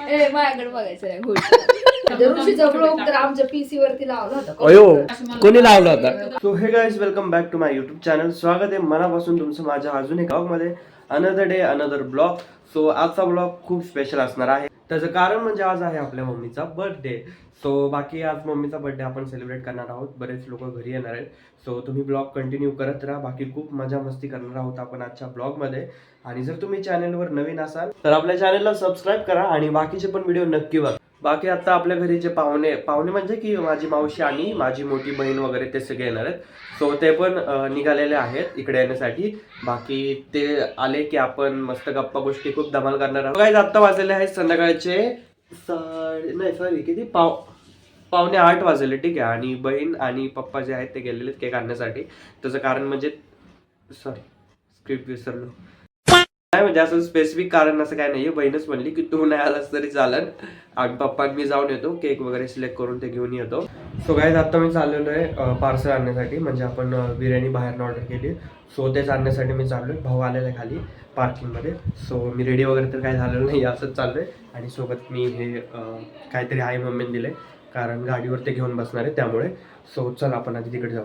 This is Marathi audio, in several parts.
माझ्याकडे बघायचं ऋषीचा ब्लॉग तर आमच्या पीसी वरती लावला होता. कोणी लावला होता? So hey guys, welcome back to my YouTube channel. स्वागत आहे मनापासून तुमचं माझ्या अजून एक ब्लॉग मध्ये. Another day another blog. So आजचा ब्लॉग खूप स्पेशल असणार आहे. त्याचं कारण म्हणजे आज आहे आपल्या मम्मीचा बर्थडे. सो बाकी आज मम्मीचा बर्थडे आपण सेलिब्रेट करणार आहोत. बरेच लोक घरी येणार आहेत. सो तुम्ही ब्लॉग कंटिन्यू करत राहा. बाकी खूप मजा मस्ती करणार आहोत आपण आजच्या ब्लॉगमध्ये. आणि जर तुम्ही चॅनलवर नवीन असाल तर आपल्या चॅनलला सबस्क्राईब करा आणि बाकीचे पण व्हिडिओ नक्की बघा. बाकी आता आपल्या घरी जे पाहुणे म्हणजे की माझी मावशी आणि माझी मोठी बहीण वगैरे ते सगळे येणार आहेत. सो ते पण निघालेले आहेत इकडे येण्यासाठी. बाकी ते आले की आपण मस्त गप्पा गोष्टी खूप धमाल करणार आहोत. काय आता वाजलेले आहेत संध्याकाळचे किती पावणे 8 वाजले. ठीक आहे. आणि बहीण आणि पप्पा जे आहेत ते गेलेले केक आणण्यासाठी. त्याचं कारण म्हणजे स्क्रिप्ट विसरलो नाही, म्हणजे असं स्पेसिफिक कारण असं काय नाहीये. बहीणच म्हणली की तू नाही आलास तरी चालेल, आणि पप्पा मी जाऊन येतो, केक वगैरे सिलेक्ट करून ते घेऊन येतो. सो गाईज आता मी चाललेलो आहे पार्सल आणण्यासाठी. म्हणजे आपण बिर्याणी बाहेरनं ऑर्डर केली. सो तेच आणण्यासाठी मी चाललोय. भाऊ आलेला आहे खाली पार्किंगमध्ये. सो मी रेडी वगैरे तर काय झालेलं नाही, असंच चाललोय. आणि सोबत मी हे काहीतरी आई मम्मीने दिले, कारण गाडीवर ते घेऊन बसणार आहे त्यामुळे. सो चल आपण आधी तिकडे जाऊ.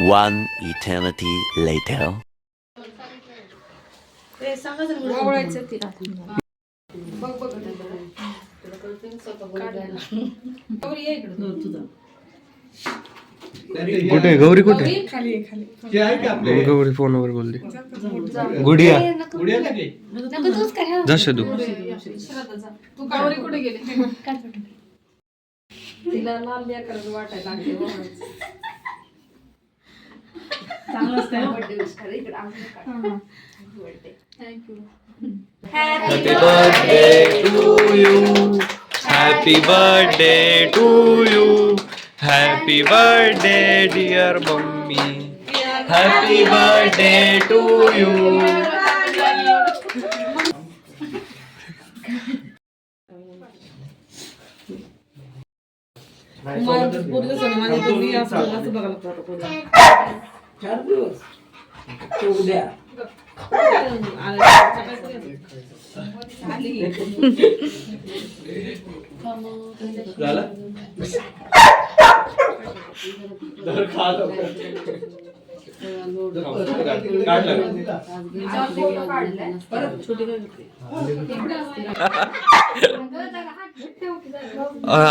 One eternity later. कुठे गौरी? कुठे गौरी फोनवर बोलली. गुडिया जस तू गौरी कुठे गेली? तिला लाल लेकरं वाटायला लागले. Happy birthday to you. Happy birthday to you. Happy birthday dear mommy. Happy birthday to you.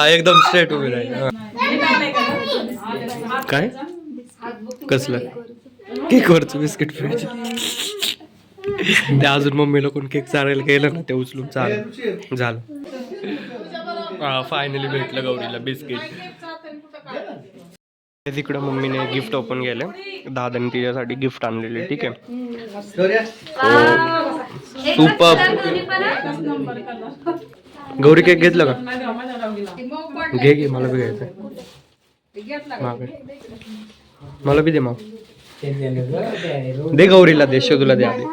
एकदम स्ट्रेट उभी राहील. काय कसलं केक वरच बिस्किट फ्रायचं ते अजून मम्मीला कोण केक चारायला गेलं ना, ते उचलून झालं. फायनली भेटलं गौरीला बिस्किट. तिकडं मम्मीने गिफ्ट ओपन केलं. दादाने तिच्यासाठी गिफ्ट आणलेले. ठीक आहे. सुपर. गौरी केक घेतलं का? घे मला बी घ्यायचं. मला बी दे मग. दे गौरीला, दे शोधूला दे आधी.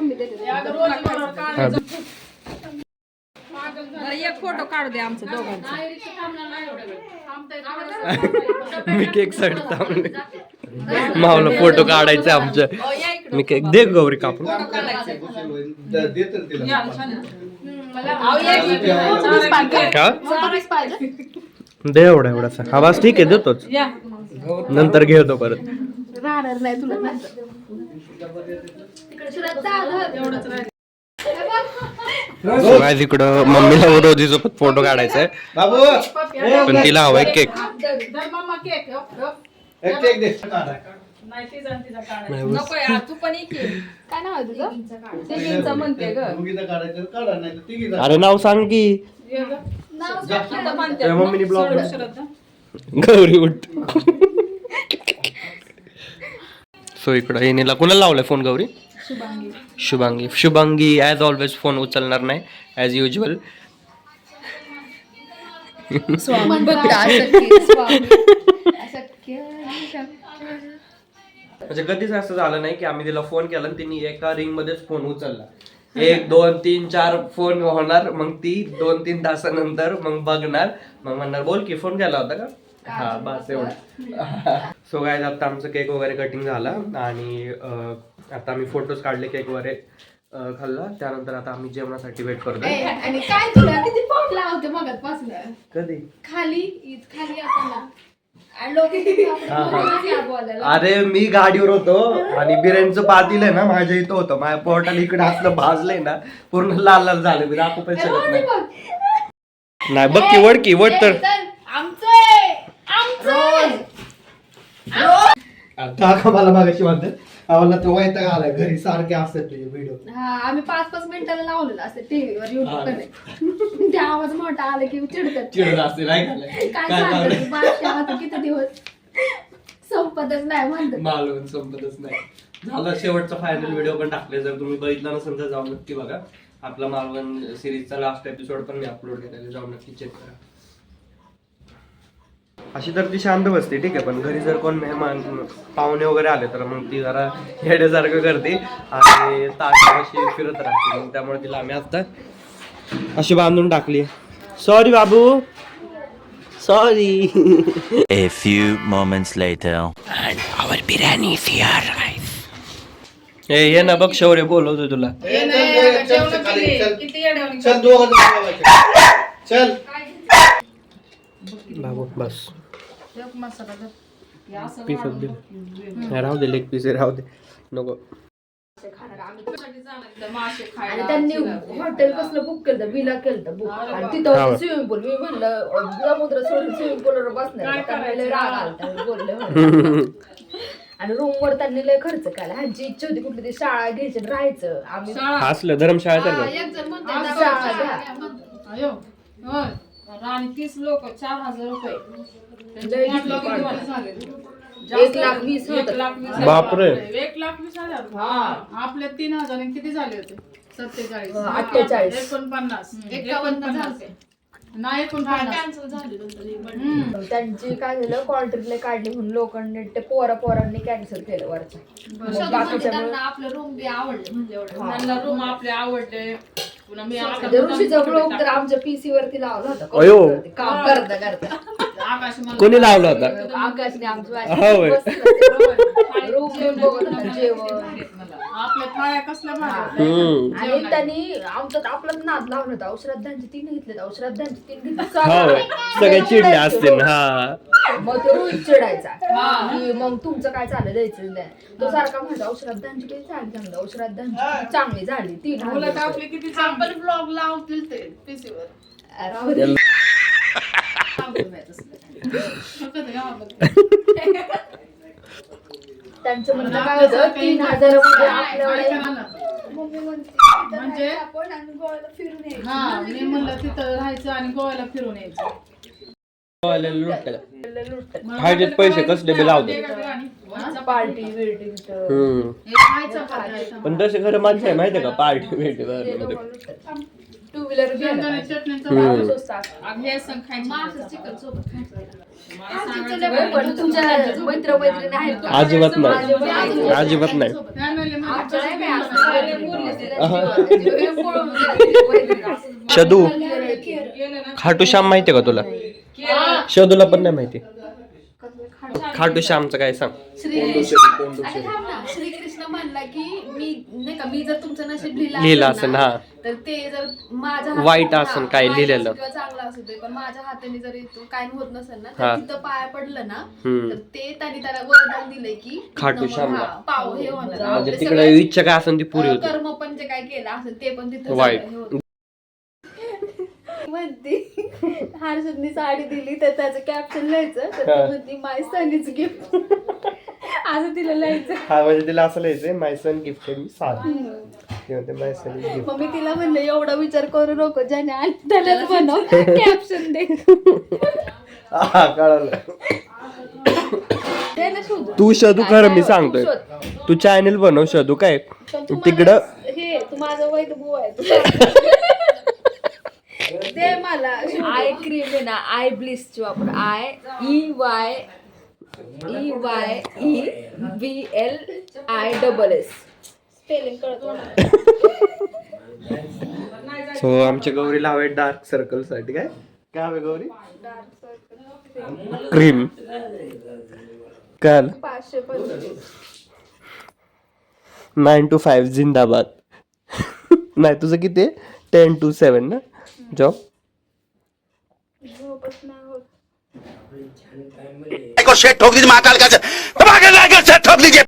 एक फोटो काढू दे आमचं दोघांचं. मी केक साईड थांबले. मावला फोटो काढायचे आमच्या. मी केक दे गौरी कापून. दे एवढासा आवाज. ठीक आहे, देतोच. नंतर घेतो परत. राहणार नाही तुला. तिकडं मम्मीला रोजीसोबत फोटो काढायचा आहे, पण तिला हवाय केक. नको यार, तू पण एक काय नाव आहे तुझं? म्हणते ग. अरे नाव सांग की. मम्मीने ब्लॉग गौरी उठ. सो इकडं येणीला कुणाला लावलाय phone? Gauri Shubhangi as always phone उचलणार नाही, ॲज युजल. म्हणजे कधीच असं झालं नाही की आम्ही तिला फोन केला आणि तिने एका रिंग मध्येच फोन उचलला. 1 2 3 4 फोन होणार, मग ती 2-3 तासानंतर मग बघणार, मग म्हणणार बोल की फोन केला होता का. हा बस एवढं. सो गाईज आता आमचं केक वगैरे कटिंग झाला आणि आता आम्ही फोटोज काढले केक वगैरे. खाल्ला. त्यानंतर आता आम्ही जेवणासाठी वेट करतोय. आणि काय तुला किती पाऊल लावते मगातपासून कधी खाली आपण अरे मी गाडीवर होतो आणि बिर्याणीचं पातील आहे ना माझ्या इथं होतं. माझ्या पोटाला इकडे असलं भाजलंय ना पूर्ण लाल लाल झालं. मी दाखवू पण शकत नाही. बघ की वड की वड तर काका मला मागाशी म्हणते आम्हाला तो वैताग आलाय घरी सारखे असतात तुझे व्हिडिओ. आम्ही 5-5 मिनिटाला लावलेलं असते टीव्हीवर युट्यूब ते आवाज मोठा आला की चिडत असते नाही काय सांगतात बादशाह किती दिवस संपतच नाही म्हणतात. मालवण संपतच नाही झालं. शेवटचा फायनल व्हिडिओ पण टाकले. जर तुम्ही बघितला नसेल तर जाऊन नक्की बघा. आपला मालवण सिरीजचा लास्ट एपिसोड पण मी अपलोड केलेला. जाऊन नक्की चेक करा. अशी तर ती शांत बसते ठीक आहे. पण घरी जर कोण मेहमान पाहुणे वगैरे आले तर मग ती जरा हेड्यासारखं करते आणि ताशी फिरत राहते. मग त्यामुळे तिला आम्ही आता अशी बांधून टाकली. Sorry Babu sorry. A few moments later. And our biryani is here, guys. ये ना बघ शौर्य बोलवतो तुला. चल बाबू बस पीस राहू दे. लेग पीस राहू दे नको. आणि त्यांनी हॉटेल कसलं बुक केलं विला केलं बुक आणि तिथं स्विमिंग पूल. मी म्हणलं समुद्र सोडून स्विमिंग पूलवर बसणार राग आला बोलले. आणि रूम वर त्यांनी लय खर्च केला. ह्यांची इच्छा होती कुठली ती शाळा घ्यायची राहायचं. आम्ही असलं धर्मशाळा तर आणि 30 लोक 4,000 रुपये 1,20,000 बापरे 1,20,000 आपले 3,000 किती झाले होते 47 48 49 51 झाले नाही 49 झाले. त्यांची काय झालं क्वार्टरला काढली म्हणून लोकांनी ते पोरांनी कॅन्सल केलं वरचं. बाकीच्या आपलं रूम बी आवडले म्हणजे एवढं त्यांना रूम आपले आवडले. पुन्हा मी ऋषीचा ब्लॉग तर आमच्या पीसी वरती लावला होता. अयो. काम करता करता आकाश मला कोणी लावला होता. आकाशने होय. रूम घेऊन बघत होता जेवण. आपल्या थाळ्या कसल्या भाज्या आणि त्यांनी आमच्यात आपलाच नाद लावला होता. औषधांची 3 घेतले औषधांची 3 घेतली. सगळे चिडले असतील. हा मग तो रोहित चिडायचा की मग तुमचं काय चाललं द्यायचं नाही. तो सारखा म्हणतो औषधांची किती चांगली औषधांची चांगली झाली 3 मुलं आपले किती चांगले ब्लॉग लावतील ते पीसीवर राहू दे. त्यांचं म्हणणं काय होतं 3,000 मध्ये आपल्याला म्हणजे हा मी म्हणलं तिथं राहायचं आणि गोव्याला फिरून यायचं. खायचे पैसे कसले बी लावते. पार्टी बिर्टी पण तसे खरं माणसं आहे माहितीये का पार्टी भेटी 2 व्हीलर पण तुमच्या मैत्र मैत्रिणी आहेत अजिबात नाही अजिबात नाही. शदू खाटू श्याम माहितीये का तुला. शदूला पण नाही माहिती. खाटू श्यामचं काय सांग. श्रीकृष्ण म्हणला की मी नाही का मी जर तुमचं नशीब लिहिलं असेल हा तर ते जर माझ्या वाईट असेल काय लिहिलेलं किंवा चांगलं असू दे पण माझ्या हाताने जर काय होत नसेल ना हा. तर तिथं पाया पडलं ना हम्म. तर ते त्यांनी त्याला वरदान दिलंय की खाटू श्यामला. हा, पाव हे होणार म्हणजे आपले तिकडे सगळे, इच्छा काय असेल ती पुरी होती. कर्म पण जे काय केलं असेल ते पण तिथं वाईट. हे होतं. म्हणती हर्षदनी साडी दिली तर त्याचं कॅप्शन लिहायचं तर ती म्हणती माय सन इज गिफ्ट असं तिला लिहायचं. हा म्हणजे तिला असं लिहायचंय my son gifted me sari. My son gift. मग मी तिला म्हणलं एवढा विचार करू नको ज्याने आणि त्यालाच बनव कॅप्शन दे. हा कळलं. दे ना शोधून. तू शोधू खरं मी सांगतोय. तू चॅनल बनव शोधू काय तिकडं हे तू माझं वैध बुवा आहे दे मला. आय क्रीम आहे ना आय ब्लिसची वापर IEYEBLISS स्पेलिंग कळत सो आमच्या गौरीला हवे डार्क सर्कल साठी काय काय हवे गौरी क्रीम काल 525 9 to 5 जिंदाबाद. नाही तुझं किती 10 to 7 ना जॉब. झोपच नाही होत. को शेट ठोक दीजिए महाकाल का ठोक दीजिए.